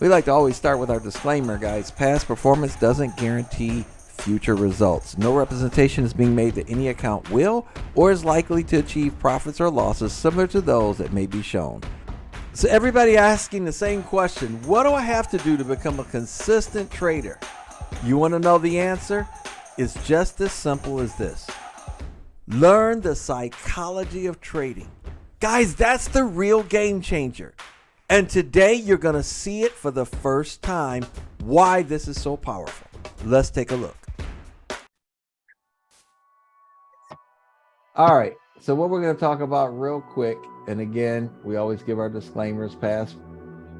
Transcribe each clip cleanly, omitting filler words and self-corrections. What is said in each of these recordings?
We like to always start with our disclaimer, guys. Past performance doesn't guarantee future results. No representation is being made that any account will or is likely to achieve profits or losses similar to those that may be shown. So everybody asking the same question, what do I have to do to become a consistent trader? You want to know the answer? It's just as simple as this. Learn the psychology of trading. Guys, that's the real game changer. And today you're going to see it for the first time, why this is so powerful. Let's take a look. All right, so what we're going to talk about real quick, and again, we always give our disclaimers. Past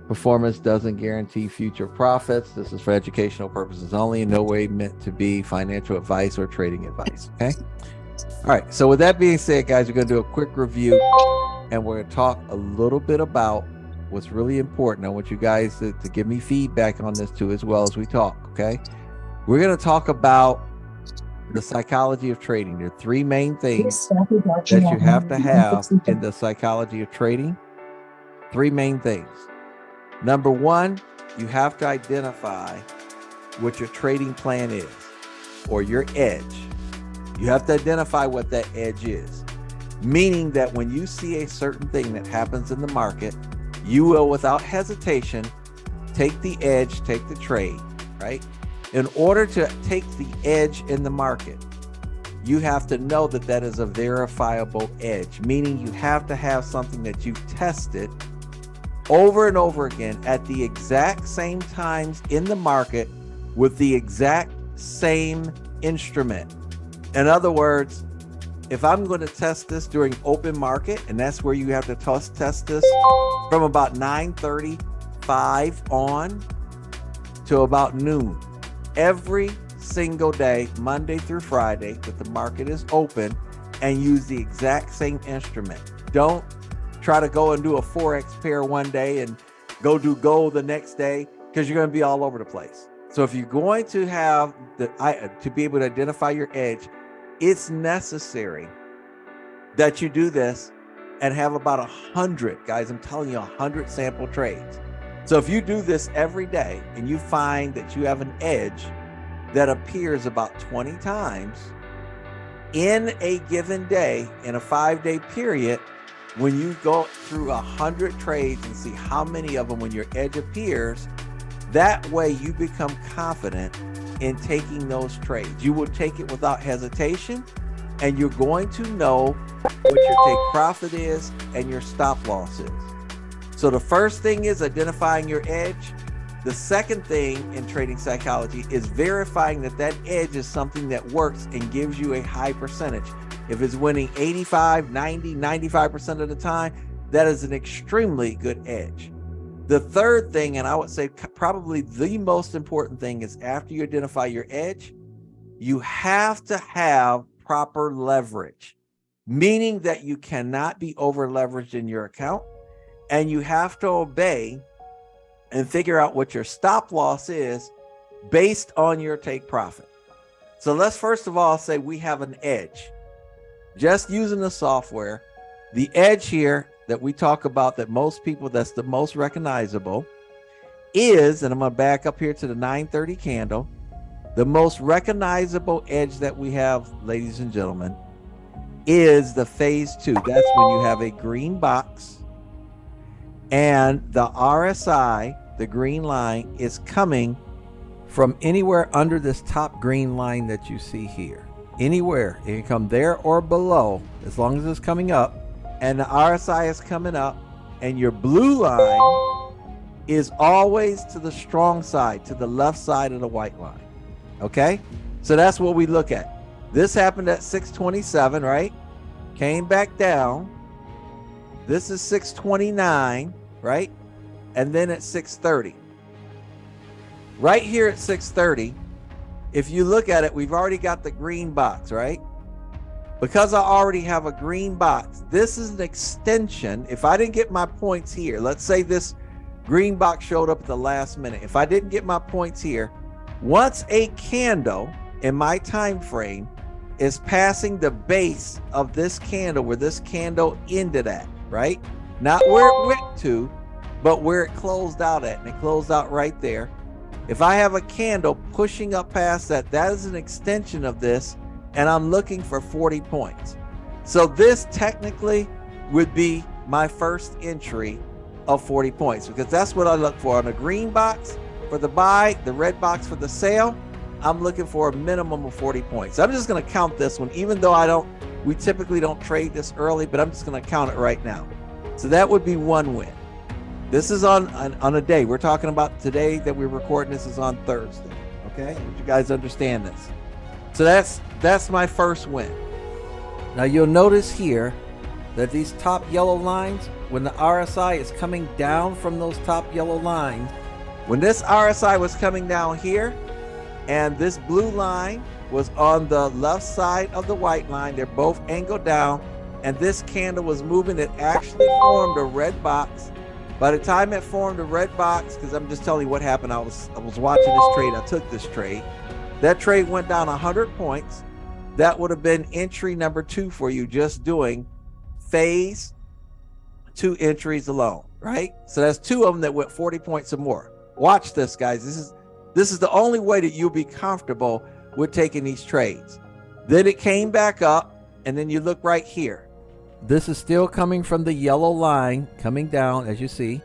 performance doesn't guarantee future profits. This is for educational purposes only, in no way meant to be financial advice or trading advice, okay? All right, so with that being said, guys, we're going to do a quick review, and we're going to talk a little bit about what's really important. I want you guys to give me feedback on this too, as well as we talk, okay? We're going to talk about the psychology of trading. There are three main things that you have to have in the psychology of trading. Three main things. Number one, you have to identify what your trading plan is, or your edge. You have to identify what that edge is, meaning that when you see a certain thing that happens in the market, you will, without hesitation, take the edge, take the trade, right? In order to take the edge in the market, you have to know that that is a verifiable edge, meaning you have to have something that you've tested over and over again at the exact same times in the market with the exact same instrument. In other words, if I'm going to test this during open market, and that's where you have to test this from about 9:35 on to about noon, every single day, Monday through Friday, that the market is open, and use the exact same instrument. Don't try to go and do a Forex pair one day and go do gold the next day, because you're going to be all over the place. So if you're going to have to be able to identify your edge, it's necessary that you do this and have about 100, guys, I'm telling you, 100 sample trades. So if you do this every day and you find that you have an edge that appears about 20 times in a given day, in a 5-day period, when you go through 100 trades and see how many of them when your edge appears, that way you become confident in taking those trades. You will take it without hesitation, and you're going to know what your take profit is and your stop loss is. So the first thing is identifying your edge. The second thing in trading psychology is verifying that that edge is something that works and gives you a high percentage. If it's winning 85, 90, 95% of the time, that is an extremely good edge. The third thing, and I would say probably the most important thing, is after you identify your edge, you have to have proper leverage, meaning that you cannot be over leveraged in your account, and you have to obey and figure out what your stop loss is based on your take profit. So let's first of all say we have an edge. Just using the software, the edge here that we talk about, that most people, that's the most recognizable, is, and I'm going to back up here to the 930 candle, the most recognizable edge that we have, ladies and gentlemen, is the phase 2. That's when you have a green box and the RSI, the green line, is coming from anywhere under this top green line that you see here. Anywhere, it can come there or below, as long as it's coming up, and the RSI is coming up, and your blue line is always to the strong side, to the left side of the white line. Okay, so that's what we look at. This happened at 627, right? Came back down. This is 629, right? And then at 630. Right here at 630, if you look at it, we've already got the green box, right? Because I already have a green box, this is an extension. If I didn't get my points here, let's say this green box showed up at the last minute. If I didn't get my points here, once a candle in my time frame is passing the base of this candle, where this candle ended at, right? Not where it went to, but where it closed out at, and it closed out right there. If I have a candle pushing up past that, that is an extension of this, and I'm looking for 40 points. So this technically would be my first entry of 40 points, because that's what I look for on a green box for the buy, the red box for the sale. I'm looking for a minimum of 40 points. I'm just going to count this one, even though we typically don't trade this early, but I'm just going to count it right now. So that would be one win. This is on a day. We're talking about today that we're recording. This is on Thursday. Okay, you guys understand this? So that's my first win. Now you'll notice here that these top yellow lines, when the RSI is coming down from those top yellow lines, when this RSI was coming down here, and this blue line was on the left side of the white line, they're both angled down, and this candle was moving, it actually formed a red box. By the time it formed a red box, because I'm just telling you what happened, I was watching this trade, I took this trade. That trade went down 100 points. That would have been entry number 2 for you, just doing phase 2 entries alone, right? So that's 2 of them that went 40 points or more. Watch this, guys. This is the only way that you'll be comfortable with taking these trades. Then it came back up, and then you look right here. This is still coming from the yellow line, coming down, as you see.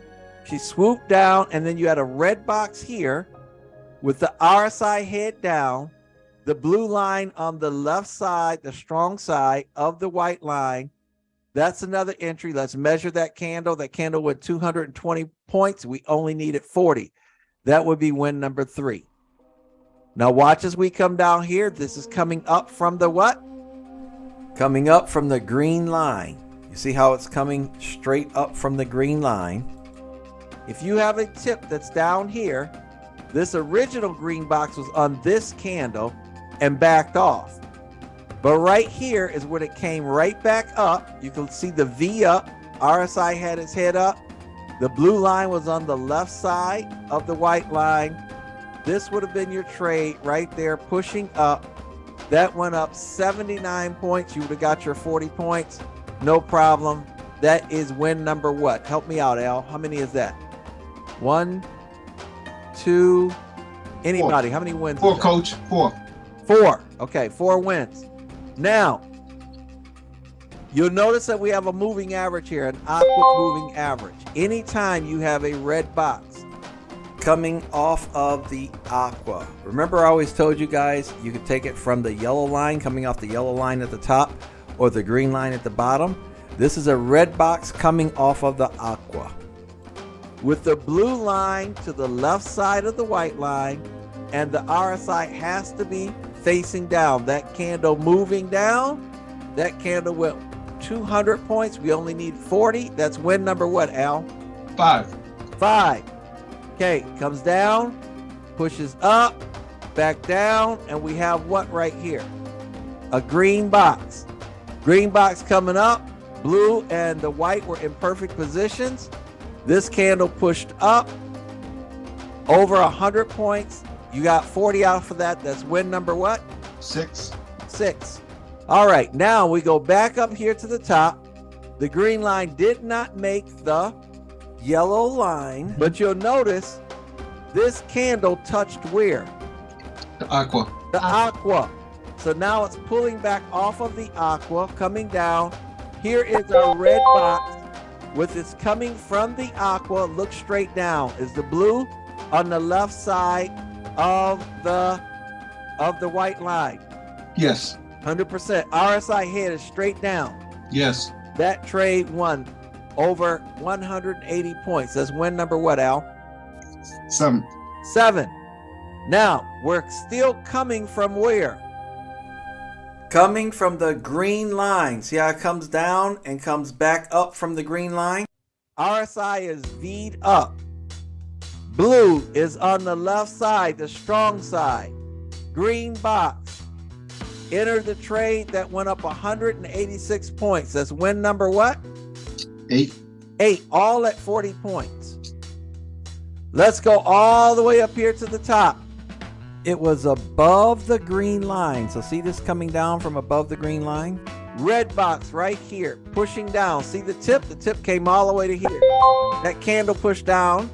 She swooped down, and then you had a red box here with the RSI head down, the blue line on the left side, the strong side of the white line. That's another entry. Let's measure that candle. That candle with 220 points. We only needed 40. That would be win number 3. Now watch as we come down here. This is coming up from the what? Coming up from the green line. You see how it's coming straight up from the green line. If you have a tip that's down here, this original green box was on this candle and backed off. But right here is when it came right back up. You can see the V up. RSI had its head up. The blue line was on the left side of the white line. This would have been your trade right there, pushing up. That went up 79 points. You would have got your 40 points. No problem. That is win number what? Help me out, Al. How many is that? 1, 2, anybody? 4. How many wins? 4, Coach. 4. 4. Okay, 4 wins. Now, you'll notice that we have a moving average here, an aqua moving average. Anytime you have a red box coming off of the aqua. Remember, I always told you guys, you could take it from the yellow line, coming off the yellow line at the top, or the green line at the bottom. This is a red box coming off of the aqua, with the blue line to the left side of the white line, and the RSI has to be facing down. That candle moving down, that candle went 200 points. We only need 40. That's win number what, Al? 5. 5. Okay, comes down, pushes up, back down, and we have what right here? A green box. Green box coming up. Blue and the white were in perfect positions. This candle pushed up over 100 points. You got 40 out for that. That's win number what? 6. 6. All right, now we go back up here to the top. The green line did not make the yellow line, but you'll notice this candle touched where? The aqua. The aqua. So now it's pulling back off of the aqua, coming down. Here is a red box with it's coming from the aqua. Look straight down. Is the blue on the left side of the white line? Yes. 100%. RSI head is straight down. Yes. That trade won over 180 points. That's win number what, Al? 7. 7. Now, we're still coming from where? Coming from the green line. See how it comes down and comes back up from the green line? RSI is V'd up. Blue is on the left side, the strong side. Green box. Enter the trade. That went up 186 points. That's win number what? 8. 8, all at 40 points. Let's go all the way up here to the top. It was above the green line. So see this coming down from above the green line? Red box right here, pushing down. See the tip? The tip came all the way to here. That candle pushed down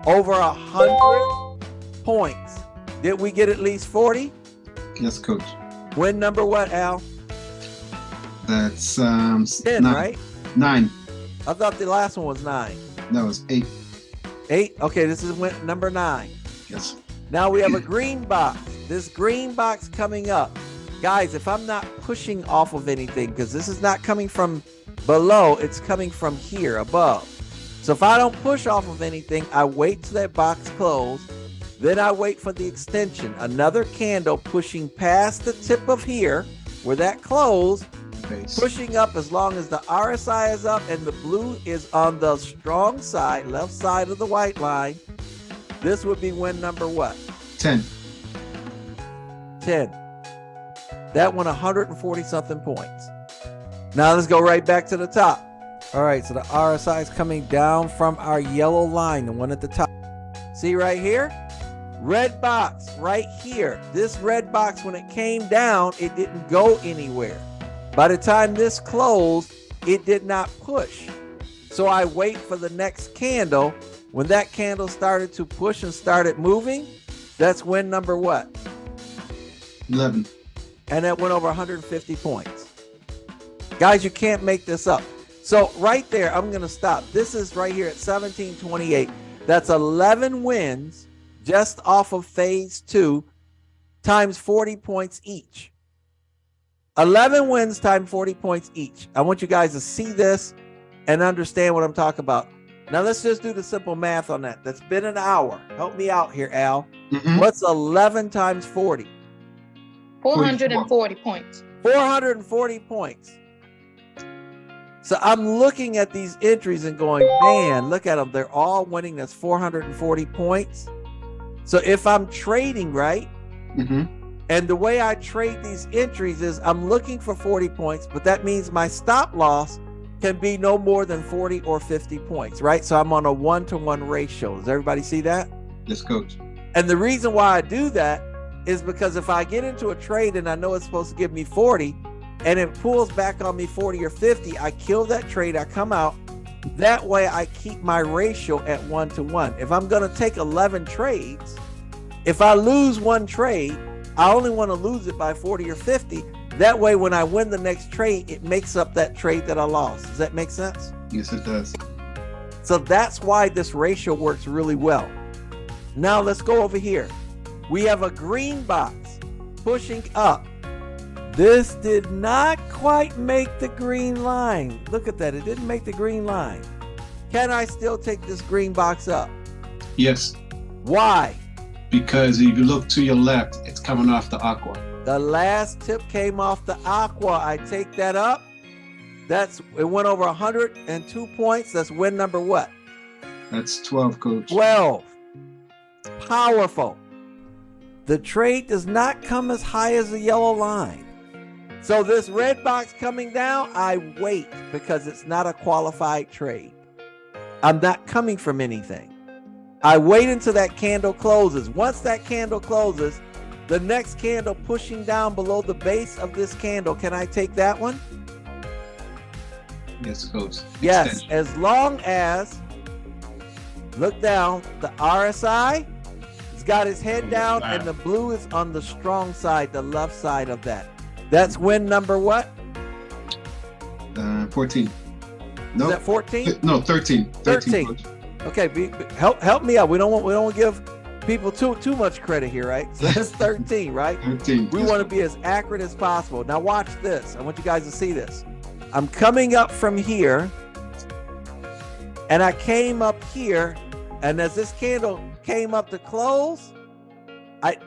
over 100 points. Did we get at least 40? Yes, coach. Win number what, Al? That's 10, 9. right? 9. I thought the last one was 9. That was 8. 8? Okay, this is win number 9. Yes. Now we have a green box. This green box coming up. Guys, if I'm not pushing off of anything, because this is not coming from below, it's coming from here above. So if I don't push off of anything, I wait till that box closes. Then I wait for the extension. Another candle pushing past the tip of here, where that closed, Base. pushing up as long as the RSI is up and the blue is on the strong side, left side of the white line. This would be win number what? 10. 10. That won 140 something points. Now let's go right back to the top. All right, so the RSI is coming down from our yellow line, the one at the top. See right here? Red box right here. This red box, when it came down, it didn't go anywhere. By the time this closed, it did not push. So I wait for the next candle. When that candle started to push and started moving, that's win number what? 11. And that went over 150 points. Guys, you can't make this up. So right there, I'm going to stop. This is right here at 1728. That's 11 wins just off of phase 2 times 40 points each. 11 wins times 40 points each. I want you guys to see this and understand what I'm talking about. Now let's just do the simple math on that. That's been an hour. Help me out here, Al. Mhm. What's 11 times 40? 440 points. 440 points. So I'm looking at these entries and going, man, look at them. They're all winning. That's 440 points. So if I'm trading, right? Mhm. And the way I trade these entries is I'm looking for 40 points, but that means my stop loss can be no more than 40 or 50 points, right? So I'm on a 1-to-1 ratio. Does everybody see that? Yes, coach. And the reason why I do that is because if I get into a trade and I know it's supposed to give me 40 and it pulls back on me 40 or 50, I kill that trade, I come out. That way I keep my ratio at 1-to-1. If I'm going to take 11 trades, if I lose one trade, I only want to lose it by 40 or 50. That way, when I win the next trade, it makes up that trade that I lost. Does that make sense? Yes, it does. So that's why this ratio works really well. Now let's go over here. We have a green box pushing up. This did not quite make the green line. Look at that. It didn't make the green line. Can I still take this green box up? Yes, Why? because if you look to your left, it's coming off the aqua. The last tip came off the aqua. I take that up. It went over 102 points. That's win number what? That's 12, coach. 12. Powerful. The trade does not come as high as the yellow line. So this red box coming down, I wait because it's not a qualified trade. I'm not coming from anything. I wait until that candle closes. Once that candle closes, the next candle pushing down below the base of this candle, can I take that one? Yes, coach. Yes, Extension. as long as, look down, the RSI has got his head down and the blue is on the strong side, the left side of that. That's win number what? 14. Is No, that 14? no, 13. 13. Coach. Okay, help me out. We don't want to give people too much credit here, right? So that's 13, right? 13. We Yes, want to be as accurate as possible. Now watch this. I want you guys to see this. I'm coming up from here, and I came up here, and as this candle came up to close,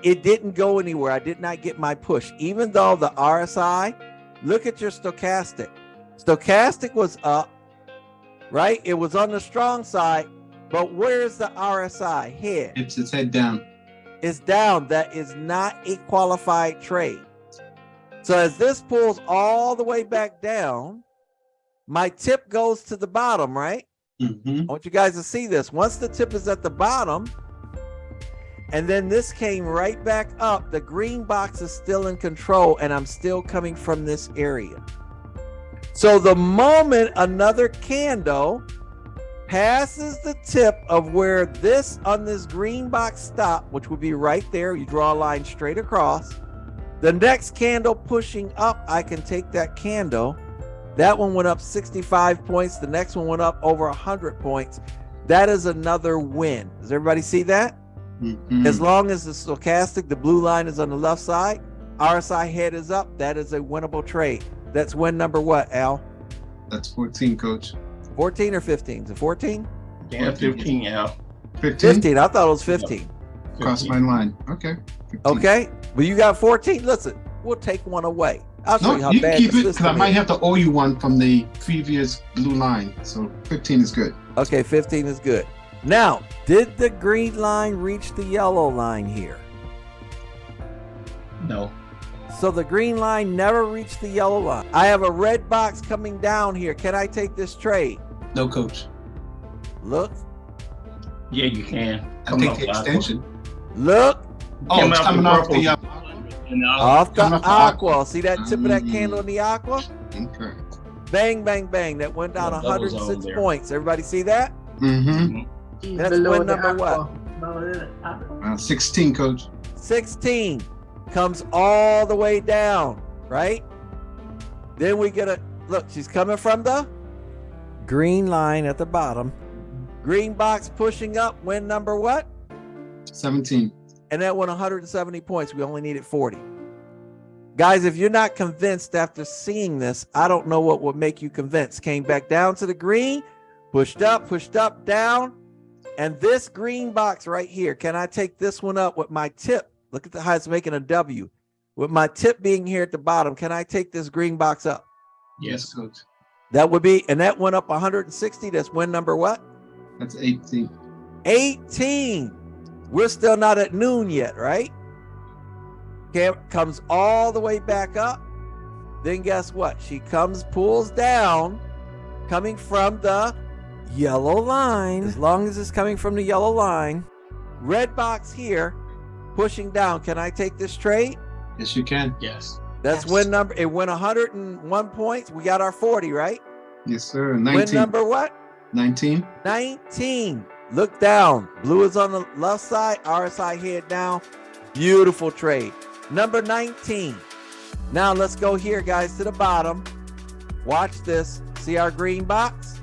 it didn't go anywhere. I did not get my push, even though the RSI, look at your stochastic. Stochastic was up, right? It was on the strong side, but where's the RSI? Here. It's its head down. Is down. That is not a qualified trade. So as this pulls all the way back down, my tip goes to the bottom, right? Mm-hmm. I want you guys to see this. Once the tip is at the bottom, and then this came right back up, the green box is still in control, and I'm still coming from this area. So the moment another candle passes the tip of where this on this green box stop, which would be right there, you draw a line straight across. The next candle pushing up, I can take that candle. That one went up 65 points. The next one went up over 100 points. That is another win. Does everybody see that? Mhm. As long as the stochastic, the blue line is on the left side, RSI head is up, that is a winnable trade. That's win number what, Al? That's 14, coach. 14 or 15? Is it 14? Yeah, 15, Al. 15? 15. I thought it was 15. Cross my line. Okay. 15. Okay. But you got 14. Listen, we'll take one away. I'll show you No, how you can bad keep the it because I system might is. have to owe you one from the previous blue line. So 15 is good. Okay, 15 is good. Now, did the green line reach the yellow line here? No. So the green line never reached the yellow line. I have a red box coming down here. Can I take this trade? No, coach. Look, Yeah, you can. I Coming take off the aqua. extension. look, Oh, Came it's out coming the off purple. the. And off the Coming off the aqua. See that tip of that Mm. candle in the aqua? Okay. Bang, bang, bang. That went down Yeah, double zone 106 there. points. Everybody see that? Mm-hmm. That's Below win the number what? aqua. Below the aqua. 16, coach. 16 comes all the way down, right? Then we get a look, she's coming from the green line at the bottom. Green box pushing up, win number what? 17. And that won 170 points. We only needed 40. Guys, if you're not convinced after seeing this, I don't know what would make you convinced. Came back down to the green, pushed up, down. And this green box right here, can I take this one up with my tip? Look at how it's making a W. With my tip being here at the bottom, can I take this green box up? Yes, coach. That would be, and that went up 160. That's win number what? That's 18. 18. We're still not at noon yet, right? Comes all the way back up. Then guess what? She pulls down, coming from the yellow line. As long as it's coming from the yellow line. Red box here, pushing down. Can I take this trade? Yes, you can. Yes. That's Yes. win number. It went 101 points. We got our 40, right? Yes, sir. Win 19. number what? 19. 19. Look down. Blue is on the left side, RSI head down. Beautiful trade. Number 19. Now let's go here, guys, to the bottom. Watch this. See our green box?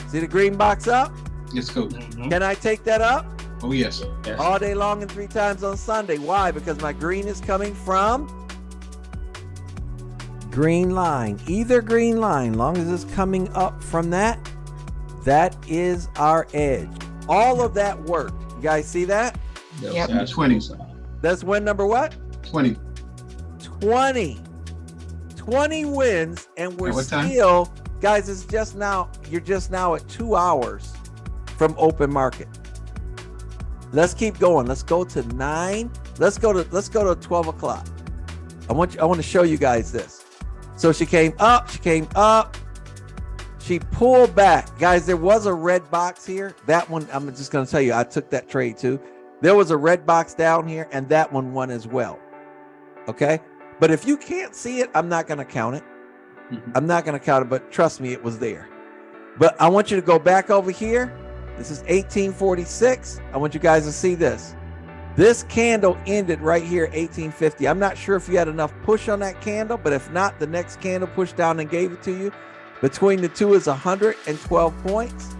See the green box up? Yes, coach. Mhm. Can I take that up? Oh, yes. Yes. All day long and 3 times on Sunday. Why? Because my green is coming from green line. Either green line, long as it's coming up from that, that is our edge. All of that worked. You guys see that? Yes, Yep. that's 20. That's win number what? 20. 20. 20 wins, and we're At what time? still, guys, it's just now, you're just now at 2 hours from open market. Let's keep going. Let's go to 9. Let's go to 12 o'clock. I want to show you guys this. So she came up, she pulled back. Guys, there was a red box here. That one, I'm just going to tell you, I took that trade too. There was a red box down here, and that one won as well. Okay? But if you can't see it, I'm not going to count it. Mhm. I'm not going to count it, but trust me, it was there. But I want you to go back over here. This is 1846. I want you guys to see this. This candle ended right here, 1850. I'm not sure if you had enough push on that candle, but if not, the next candle pushed down and gave it to you. Between the two is 112 points.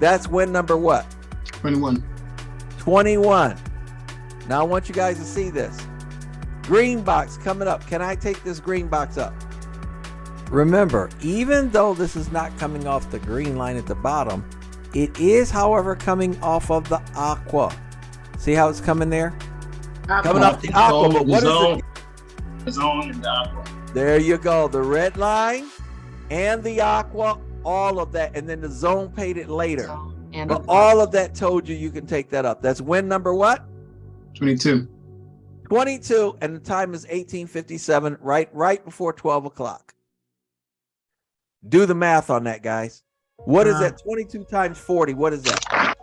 That's win number what? 21. 21. Now I want you guys to see this. Green box coming up. Can I take this green box up? Remember, even though this is not coming off the green line at the bottom, it is, however, coming off of the aqua. See how it's coming there? Coming off the aqua, but what is it? The zone and the aqua. There you go. The red line and the aqua, all of that. And then the zone paid it later. And But all of that told you can take that up. That's win number what? 22. 22. And the time is 1857, right before 12 o'clock. Do the math on that, guys. What is that? 22 times 40. What is that?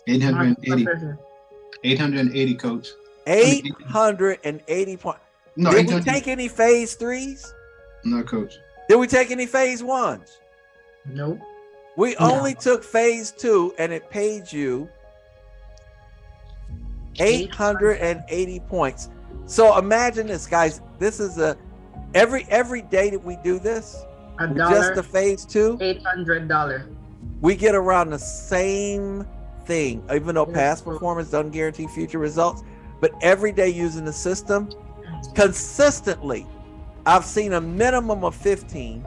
880. 880, coach. 880 points. No, Did we anytime take any phase threes? no, coach. Did we take any phase ones? Nope. We only took phase two, and it paid you 880 points. So imagine this, guys. This is every day that we do this, $1, just the phase two, $800. we get around the same thing, even though past performance doesn't guarantee future results. But every day using the system consistently, I've seen a minimum of 15,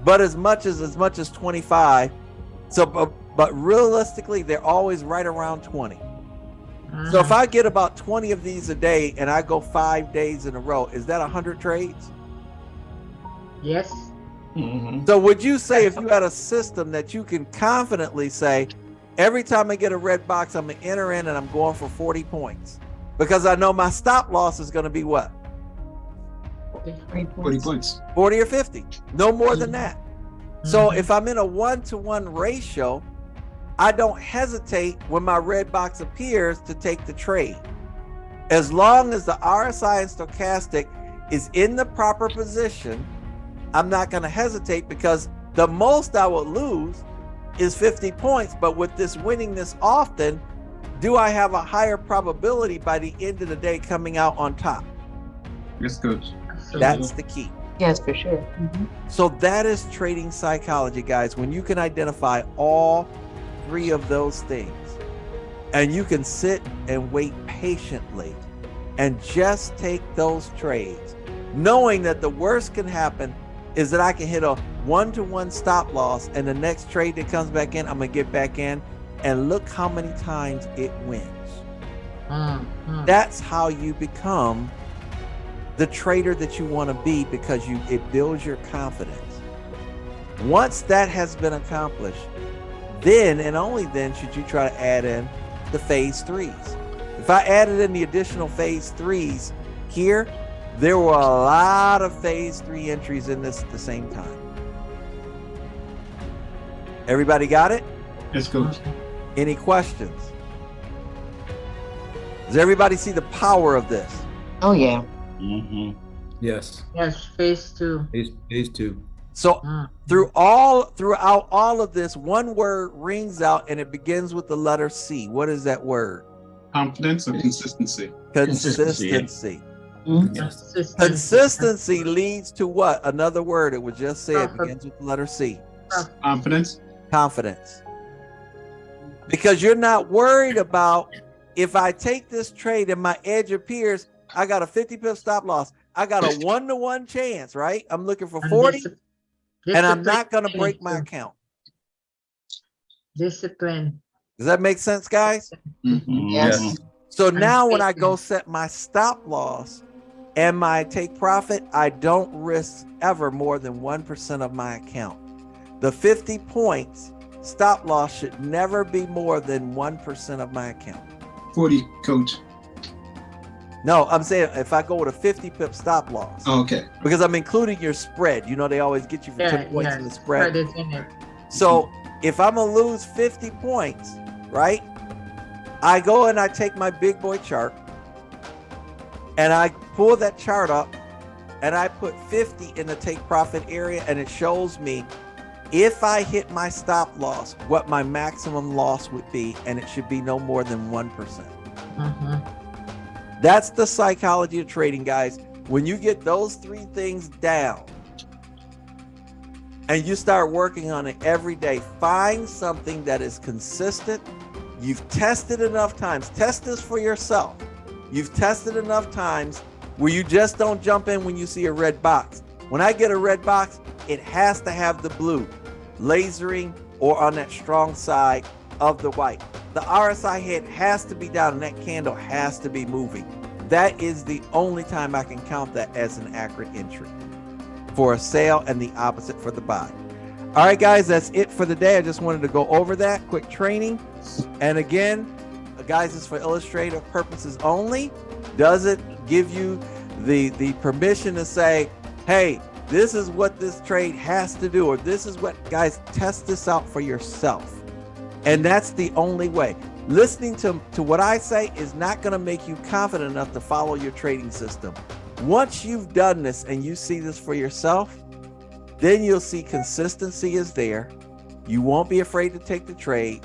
but as much as 25. So, but realistically, they're always right around 20. So if I get about 20 of these a day and I go 5 days in a row, is that 100 trades? Yes. Mhm. So would you say if you had a system that you can confidently say, every time I get a red box, I'm gonna enter in and I'm going for 40 points because I know my stop loss is gonna be what? 40 points. 40 or 50, no more than that. So if I'm in a 1-to-1 ratio, I don't hesitate when my red box appears to take the trade. As long as the RSI and stochastic is in the proper position, I'm not going to hesitate because the most I would lose is 50 points. But with this winning this often, do I have a higher probability by the end of the day coming out on top? Yes, coach. That's the key. Yes, for sure. So that is trading psychology, guys. When you can identify all three of those things and you can sit and wait patiently and just take those trades, knowing that the worst can happen is that I can hit a 1-to-1 stop loss and the next trade that comes back in, I'm gonna get back in and look how many times it wins. That's how you become the trader that you want to be, because it builds your confidence. Once that has been accomplished, then and only then should you try to add in the phase threes. If I added in the additional phase threes here, there were a lot of phase three entries in this at the same time. Everybody got it? Yes, coach. Any questions? Does everybody see the power of this? Oh yeah. Mhm. Yes. Yes, phase two. Phase two. So throughout all of this, one word rings out and it begins with the letter C. What is that word? Confidence or consistency? Consistency. Yes. Consistency leads to what? Another word. It was just said. Begins with the letter C. Confidence. Confidence. Because you're not worried about, if I take this trade and my edge appears, I got a 50 pip stop loss. I got a 1-to-1 chance, right? I'm looking for 40 and I'm not going to break my account. Discipline. Does that make sense, guys? Mhm. Yes. So now when I go set my stop loss and my take profit, I don't risk ever more than 1% of my account. The 50 points stop loss should never be more than 1% of my account. 40, coach. No, I'm saying if I go with a 50 pip stop loss, Oh, okay. because I'm including your spread. You know, they always get you for 10 points in the spread. Spread is in it. So if I'm gonna lose 50 points, right? I go and I take my big boy chart and I pull that chart up and I put 50 in the take profit area, and it shows me if I hit my stop loss, what my maximum loss would be, and it should be no more than 1%. That's the psychology of trading, guys. When you get those three things down and you start working on it every day, find something that is consistent. You've tested enough times. Test this for yourself. You've tested enough times where you just don't jump in when you see a red box. When I get a red box, it has to have the blue lasering or on that strong side of the white. The RSI head has to be down and that candle has to be moving. That is the only time I can count that as an accurate entry for a sale, and the opposite for the buy. All right, guys, that's it for the day. I just wanted to go over that quick training. And again, guys, it's for illustrative purposes only. Does it give you the permission to say, hey, this is what this trade has to do, or this is what, guys, test this out for yourself. And that's the only way. Listening to what I say is not going to make you confident enough to follow your trading system. Once you've done this and you see this for yourself, then you'll see consistency is there. You won't be afraid to take the trade.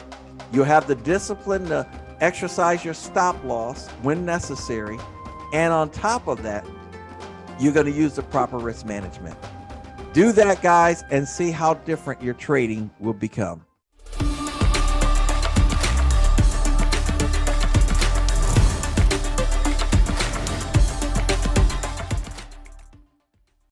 You'll have the discipline to exercise your stop loss when necessary. And on top of that, you're going to use the proper risk management. Do that, guys, and see how different your trading will become.